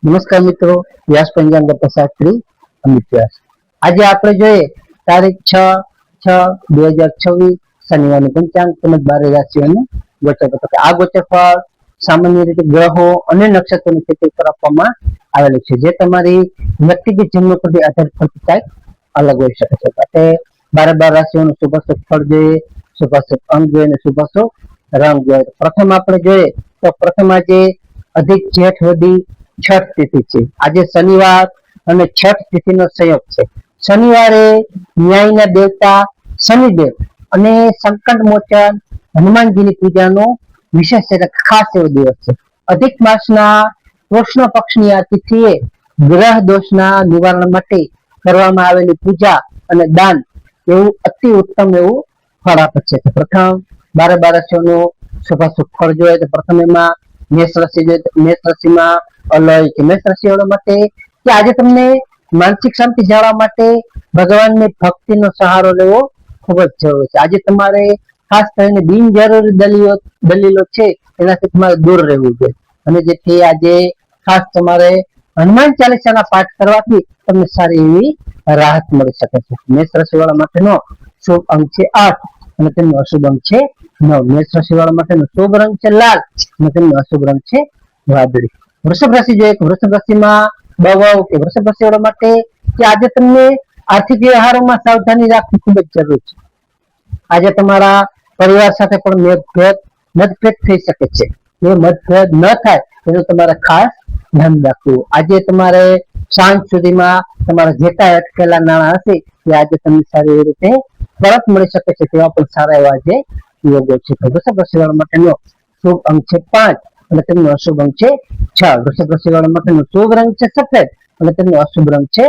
નમસ્કાર મિત્રો, વ્યાસ પંચાંગ શાસ્ત્રી અમિત વ્યાસ. આજે આપણે જોઈએ તારીખ 6/6/2026 શનિવારનું પંચાંગ તેમજ 12 રાશિઓનું ગોચર પત્રક. આ ગોચર ફળ સામાન્ય રીતે ગ્રહો અને નક્ષત્રોની સ્થિતિ પર આપવામાં આવેલું છે, જે તમારી વ્યક્તિગત જન્મ પરથી આધારિત કંઈક અલગ હોઈ શકે છે. એટલે 12 રાશિઓનું શુભાશુભ ફળ જોઈએ, શુભાશુભ અંક જોઈએ અને શુભાશુભ રંગ જોઈએ. પ્રથમ આપણે જોઈએ તો પ્રથમ આજે અધિક જેઠ વધી છઠ તિથિ છે. આજે શનિવાર અને છઠ તિથિનો સંયોગ છે. શનિવારે ન્યાયના દેવતા શનિદેવ અને સંકટ મોચન હનુમાનજીની પૂજાનો વિશેષ ખાસ એવો દિવસ છે. અધિક માસના કૃષ્ણ પક્ષની આ તિથિએ ગ્રહ દોષના નિવારણ માટે કરવામાં આવેલી પૂજા અને દાન એવું અતિ ઉત્તમ એવું ફળ આપે છે. પ્રથમ 12 રાશિઓનું શુભાશુભ ફળ જોઈએ તો પ્રથમ એમાં મેષ રાશિ જોઈએ તો મેષ રાશિમાં અલય કે મેષ રાશિવાળા માટે કે આજે તમને માનસિક શાંતિ જાળવવા માટે ભગવાનની ભક્તિનો સહારો લેવો ખૂબ જ જરૂરી છે. આજે તમારે ખાસ કરીને બિનજરૂરી દલીલો છે એનાથી તમારે દૂર રહેવું જોઈએ, અને જેથી આજે ખાસ તમારે હનુમાન ચાલીસાના પાઠ કરવાથી તમને સારી એવી રાહત મળી શકે છે. મેષ રાશિવાળા માટેનો શુભ અંક છે 8 અને તેમનો અશુભ અંક છે 9. મેષ રાશિવાળા માટેનો શુભ રંગ છે લાલ અને તેમનો અશુભ રંગ છે વાદળી. વૃષભ રાશિ જોઈએ તો વૃષભ રાશિમાં બહુ કે વૃષભ રાશિવાળા માટે કે આજે તમને આર્થિક વ્યવહારોમાં સાવધાની રાખવી ખૂબ જ જરૂરી છે. આજે તમારા પરિવાર સાથે પણ મતભેદ થઈ શકે છે. એ મતભેદ ન થાય એનું તમારે ખાસ ધ્યાન રાખવું. આજે તમારે સાંજ સુધીમાં તમારા જે કાંઈ અટકેલા નાણાં હશે એ આજે તમને સારી એવી રીતે પરત મળી શકે છે. તેવા પણ સારા એવા આજે યોગો છે. વૃષભ રાશિવાળા માટેનો શુભ અંક છે 5 અને તેમનો અશુભ અંક છે 6. વૃષભ રાશિવાળા માટેનો શુભ રંગ છે સફેદ અને તેમનો અશુભ રંગ છે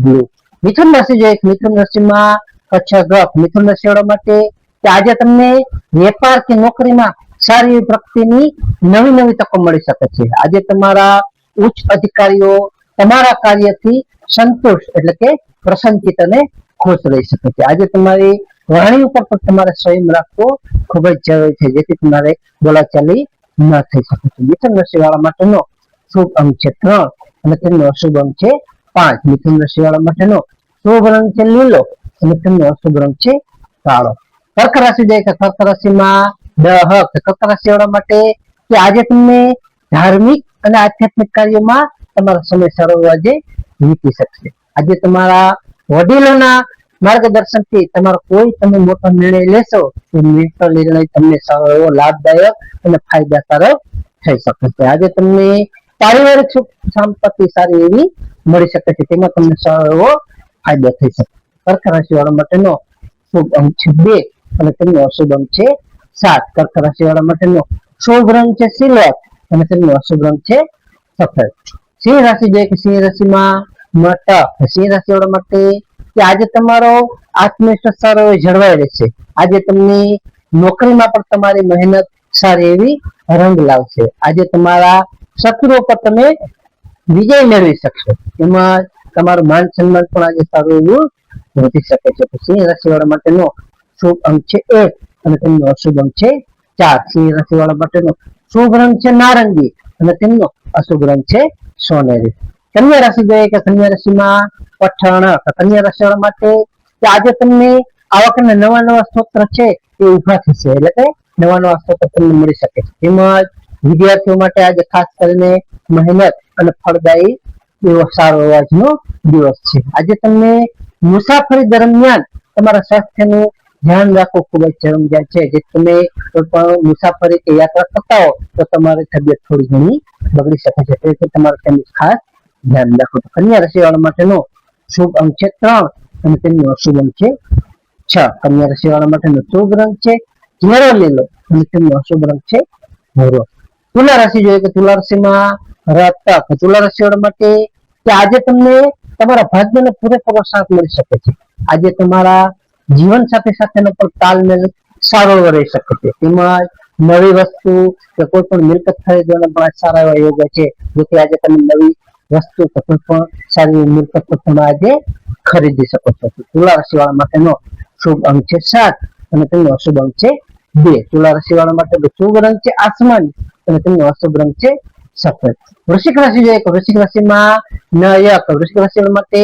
બ્લુ. મિથુન રાશિ જોઈએ મિથુન રાશિમાં કચ્છ ગ્રહ મિથુન રાશિવાળા માટે કે આજે તમને વેપાર કે નોકરીમાં સારી એવી પ્રગતિની નવી તકો મળી શકે છે. આજે તમારા ઉચ્ચ અધિકારીઓ તમારા કાર્યથી સંતુષ્ટ એટલે કે પ્રસન્નચિત્ત અને ખુશ રહી શકે છે. આજે તમારી વાણી ઉપર પણ તમારે સંયમ રાખવો ખૂબ જ જરૂરી છે, જેથી તમારે બોલાચાલી ન થઈ શકે છે. મિથુન રાશિવાળા માટેનો શુભ અંક છે 3 અને તેમનો અશુભ અંક છે 5. મિથુન રાશિવાળા માટેનો શુભ રંગ છે લીલો અને તેમનો અશુભ રંગ છે કાળો. કર્ક રાશિ જાય કે કર્ક રાશિમાં કર્ક રાશિવાળા માટે કે આજે તમને ધાર્મિક અને આધ્યાત્મિક કાર્યોમાં તમારો સમય સારો આજે વીતી શકશે. આજે તમારા વડીલોના માર્ગદર્શનથી તમારો કોઈ તમે મોટો નિર્ણય લેશો એ મોટો નિર્ણય તમને સારો એવો લાભદાયક અને ફાયદાકારક થઈ શકે છે. આજે તમને પારિવારિક સુખ સંપત્તિ સારી એવી મળી શકે છે, તેમાં તમને સારો એવો ફાયદો થઈ શકે. કર્ક રાશિવાળા માટેનો શુભ અંક છે 2 અને તેમનો અશુભ અંક છે 7. કર્ક રાશિવાળા માટેનો શુભ રંગ છે સિલ્વર અને તેમનો અશુભ રંગ છે સફેદ. સિંહ રાશિ જોઈએ કે સિંહ રાશિમાં સિંહ રાશિવાળા માટે કે આજે તમારો આત્મવિશ્વાસ સારો જળવાઈ રહેશે. આજે તમને નોકરીમાં પણ તમારી મહેનત સારી એવી રંગ લાવશે. આજે તમારા શત્રુઓ પર તમે વિજય મેળવી શકશો. એમાં તમારું માન સન્માન પણ આજે સારું એવું વધી શકે છે. સિંહ રાશિવાળા માટેનો શુભ અંક છે 1 અને તેમનો અશુભ અંક છે 4. સિંહ રાશિવાળા માટેનો શુભ રંગ છે નારંગી અને તેમનો અશુભ રંગ છે સોનેરી. કન્યા રાશિ જોઈએ કે કન્યા રાશિમાં પઠાણ કન્યા રાશિવાળા માટે કે આજે તમને આવકના નવા સ્ત્રોત છે એ ઉભા થશે, એટલે કે નવા સ્ત્રોત તમને મળી શકે છે. તેમજ વિદ્યાર્થીઓ માટે આજે ખાસ કરીને મહેનત અને ફળદાયી એવો સારો અવાજનો દિવસ છે. આજે તમને મુસાફરી દરમિયાન તમારા સ્વાસ્થ્યનું ધ્યાન રાખવું ખૂબ જ જરૂરી છે. જે તમે કોઈ પણ મુસાફરી કે યાત્રા કરતા હો તો તમારી તબિયત થોડી ઘણી બગડી શકે છે, તેથી તમારે તેનું ખાસ ધ્યાન રાખવું. કન્યા રાશિવાળા માટેનો શુભ અંક છે 3 અને તેમનો અશુભ અંક છે 6. કન્યા રાશિવાળા માટેનો શુભ રંગ છે ઘેરો લીલો અને તેમનો અશુભ રંગ છે ભૂરો. તુલા રાશિ જોઈએ કે તુલા રાશિમાં તુલા રાશિવાળા માટે કે આજે તમને તમારા ભાગ્યનો પૂરેપૂરો સાથ મળી શકે છે. આજે તમારા જીવન સાથેનો પણ તાલમેલ સારો રહી શકે છે. તેમજ નવી વસ્તુ કે કોઈ પણ મિલકત ખરીદવાના પણ સારા એવા યોગ છે, જેથી આજે તમે નવી વસ્તુ કે કોઈ પણ સારી મિલકત તમે આજે ખરીદી શકો છો. તુલા રાશિવાળા માટેનો શુભ અંક છે 7 અને તેમનો અશુભ અંક છે 2. તુલા રાશિવાળા માટે શુભ રંગ છે આસમાની અને તેમનો અશુભ રંગ છે સફેદ. વૃશ્ચિક રાશિ જોઈએ, વૃશ્ચિક રાશિમાં નયક. વૃશ્ચિક રાશિ માટે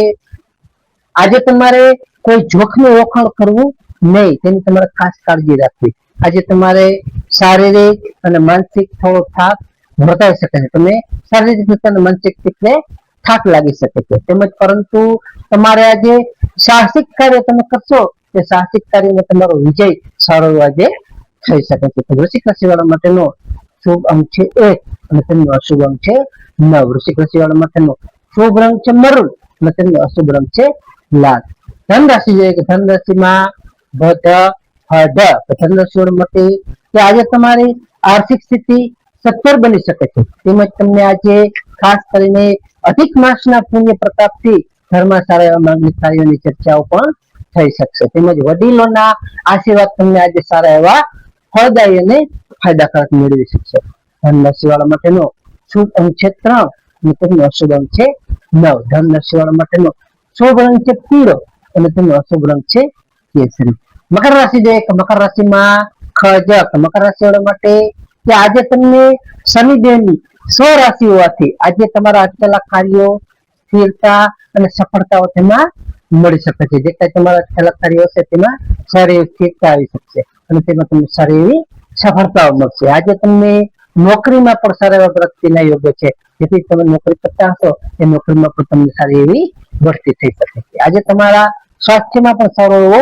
આજે તમારે કોઈ જોખમી રોકાણ કરવું નહીં, તેની તમારે ખાસ કાળજી રાખવી. આજે તમારે શારીરિક અને માનસિક થોડો થાક વર્તાઈ શકે છે. તમે શારીરિક રીતે અને માનસિક રીતે થાક લાગી શકે છે. તેમજ પરંતુ તમારે આજે સાહસિક કાર્ય તમે કરશો, તે સાહસિક કાર્યમાં તમારો વિજય સારો આજે થઈ શકે છે. વૃશ્ચિક રાશિ વાળા માટેનો શુભ અંક છે 1 અને તેમનો અશુભ અંક છે 9. વૃશ્ચિક રાશિ વાળા માટેનો શુભ રંગ છે મરૂન અને તેમનો અશુભ રંગ છે લાલ. ધન રાશિ જોઈએ કે ધન રાશિમાં ધન રાશિ વાળા માટે કે આજે તમારી આર્થિક સ્થિતિ સત્તર બની શકે છે. તેમજ તમને આજે ખાસ કરીને અધિક માસના પુણ્ય પ્રતાપથી ઘરમાં સારા એવા માંગલિક કાર્યોની ચર્ચાઓ પણ થઈ શકશે. તેમજ વડીલોના આશીર્વાદ તમને આજે સારા એવા ફળદાયી અને ફાયદાકારક મેળવી શકશે. ધન રાશિ વાળા માટેનો શુભ અંક છે 3 અને તેમનો અશુભ અંક છે 9. ધન રાશિ વાળા માટેનો શુભ રંગ છે પીળો અને તેમનો અશુભ રંગ છે કેસરી. મકર રાશિ જોઈએ કે મકર રાશિમાં ખજક. મકર રાશિ વાળા માટે કે આજે તમને શનિદેવની સ્વરાશિ હોવાથી આજે તમારા અટકેલા કાર્યો સ્થિરતા અને સફળતાઓ તેમાં મળી શકે છે. જે કઈ તમારા અટકેલા કાર્યો હશે તેમાં સારી એવી સ્થિરતા આવી શકશે અને તેમાં તમને સારી એવી સફળતાઓ મળશે. આજે તમને નોકરીમાં પણ સારા એવા પ્રગતિના યોગ્ય છે. જેથી તમે નોકરી કરતા હશો એ નોકરીમાં પણ તમને સારી એવી બઢતી થઈ શકે છે. આજે તમારા સ્વાસ્થ્યમાં પણ સારો એવો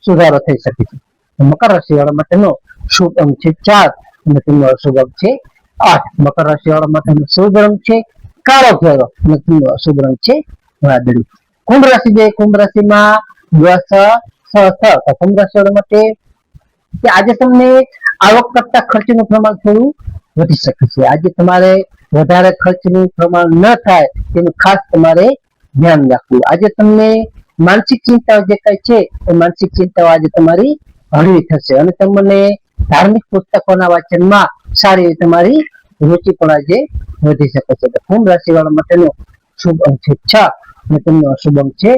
સુધારો થઈ શકે છે. મકર રાશિ વાળા માટેનો શુભ અંક છે 4 અને તેમનો અશુભ અંક છે 8. મકર રાશિ વાળા માટેનો શુભ રંગ છે કાળો ઘેરો અને તેમનો અશુભ રંગ છે વાદળી. કુંભ રાશિ જે કુંભ રાશિમાં કુંભ રાશિ વાળા માટે કે આજે તમને આવક કરતા ખર્ચનું પ્રમાણ થોડું વધી શકે છે. આજે તમારે વધારે ખર્ચનું પ્રમાણ ન થાય તેનું ખાસ તમારે ધ્યાન રાખવું. આજે તમને માનસિક ચિંતાઓ જે કઈ છે એ માનસિક ચિંતાઓ આજે તમારી હળવી થશે અને તમને ધાર્મિક પુસ્તકોના વાંચનમાં સારી એવી તમારી રુચિ પણ આજે વધી શકે છે. કુંભ રાશિ વાળા માટેનો શુભ અંક છે 6 અને તેમનો અશુભ અંક છે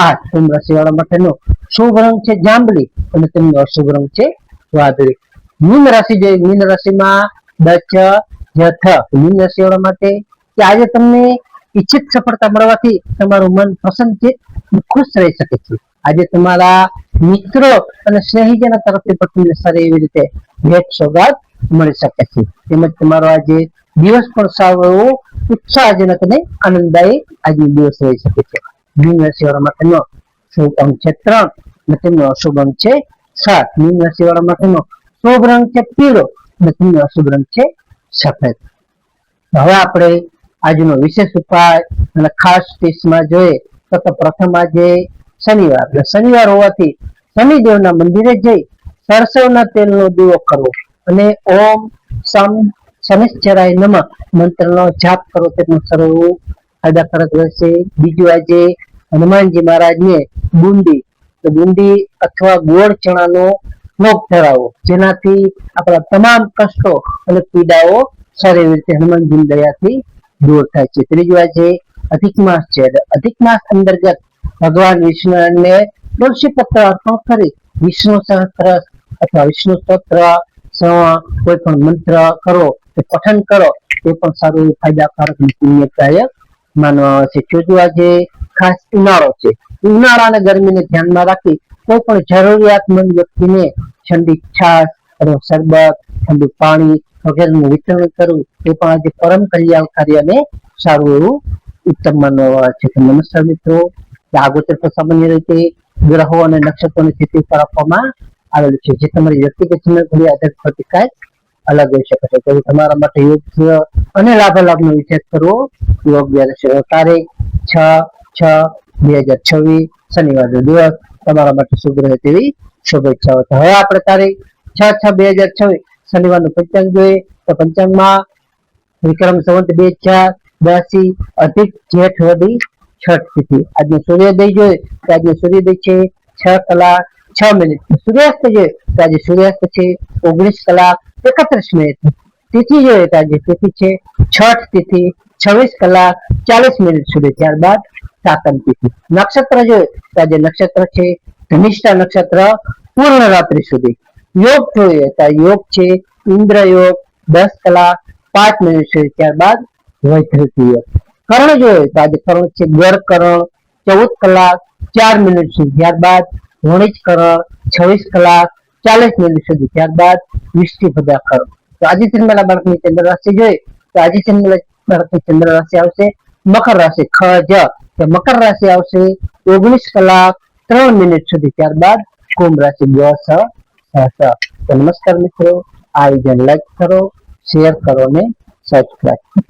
8. કુંભ રાશિ વાળા માટેનો શુભ રંગ છે જાંબલી અને તેમનો અશુભ રંગ છે વાદળી. મીન રાશિ જોઈએ મીન રાશિમાં મીન રાશિ વાળા માટે કે આજે તમને ઈચ્છિત સફળતા મળવાથી તમારું મન પ્રસન્નચિત ખુશ રહી શકે છે. આજે તમારા મિત્રો અને સ્નેહીજનો તરફથી પણ તમને સારી એવી રીતે ભેટ સોગાદ મળી શકે છે. તેમજ તમારો આજે દિવસ પણ સારો એવો ઉત્સાહજનક અને આનંદદાયી આજનો દિવસ રહી શકે છે. મીન રાશિ વાળા માટેનો શુભ અંક છે 3 અને તેમનો અશુભ અંક છે 7. મીન રાશિ વાળા માટેનો શુભ રંગ છે પીળો અને તેમનો અશુભ રંગ છે સફેદ. હવે આપણે આજનો વિશેષ ઉપાય અને ખાસ ટિપ્સમાં જોઈએ તો પ્રથમ આજે શનિવાર હોવાથી શનિદેવના મંદિરે જઈ સરસવના તેલનો દીવો કરવો અને ઓમ સમ શનિશ્ચરાય નમઃ મંત્રનો જાપ કરો તેટલું સરળ ફાયદાકારક રહેશે. બીજું આજે હનુમાનજી મહારાજને બુંદી અથવા ગોળ ચણાનો ભોગ ધરાવો, જેનાથી આપણા તમામ કષ્ટો અને પીડાઓ સારી રીતે હનુમાનજીની દયાથી દૂર થાય છે. ત્રીજું આજે અધિક માસ છે. અધિક માસ અંતર્ગત ભગવાન વિષ્ણુને તુલસી પત્ર અર્પણ કરી વિષ્ણુ સહસ્ત્ર અથવા વિષ્ણુ સ્તોત્ર કોઈ પણ મંત્ર કરો કે પઠન કરો તે પણ સારું ફાયદાકારક પુણ્યદાયક માનવામાં આવે છે. ચોથું આજે ખાસ ઉનાળો છે. ઉનાળા અને ગરમીને ધ્યાનમાં રાખી કોઈ પણ જરૂરિયાતમંદ વ્યક્તિને ઠંડી છાશ અથવા શરબત ઠંડુ પાણી વગેરેનું વિતરણ કરવું એ પણ આજે પરમ કલ્યાણકારી અને સારું એવું ઉત્તમ માનવામાં આવે છે. નમસ્કાર મિત્રો, આગોતર સામાન્ય રીતે ગ્રહો અને નક્ષત્રોની સ્થિતિ પર આપવામાં આવેલું છે, જે તમારી વ્યક્તિગત જીવનશૈલી આધારિત પ્રતિકાર અલગ હોઈ શકે છે. તો તમારા માટે યોગ્ય અને લાભાલાભનો વિચાર કરવો યોગ્ય રહેશે. તારીખ 6/6/2026 શનિવારનો દિવસ તમારા માટે શુભ રહે તેવી શુભેચ્છાઓ. હવે આપણે તારીખ 6/6/2026 શનિવારનું પંચાંગ જોઈએ તો પંચાંગમાં વિક્રમ સંવત 2082 અધિક જેઠ વદી છઠ તિથિ. આજનો સૂર્યોદય જોઈએ તો આજનો સૂર્યોદય છે 6:06. સૂર્યાસ્ત જોઈએ તો આજે સૂર્યાસ્ત છે 19:31. તિથિ જોઈએ તો આજે તિથિ છે છઠ તિથિ 26:40 સુધી. ત્યારબાદ સાતમ તિથિ. નક્ષત્ર જોઈએ તો આજે નક્ષત્ર છે ધનિષ્ઠા નક્ષત્ર પૂર્ણ રાત્રિ સુધી. યોગ જોઈએ તો યોગ છે ઇન્દ્ર યોગ 10:05 5 મિનિટ સુધી, ત્યારબાદ વૈધૃતીય. કરણ જોઈએ તો આજે કરણ છે ગરકરણ 14 કલાક 4 મિનિટ સુધી, ત્યારબાદ વણિજકરણ 26 કલાક 40 મિનિટ સુધી, ત્યારબાદ વિષ્ટિપદાકરણ. તો આજે જન્મેલા બાળકની ચંદ્ર રાશિ જોઈએ તો આજે જન્મેલા બાળકની ચંદ્ર રાશિ આવશે મકર રાશિ ખજ. તો મકર રાશિ આવશે 19 કલાક 3 મિનિટ સુધી, ત્યારબાદ કુંભ રાશિ ગ સ. તો નમસ્કાર મિત્રો, આ વિડીયોને લાઈક કરો, શેર કરો અને સબસ્ક્રાઇબ કરો.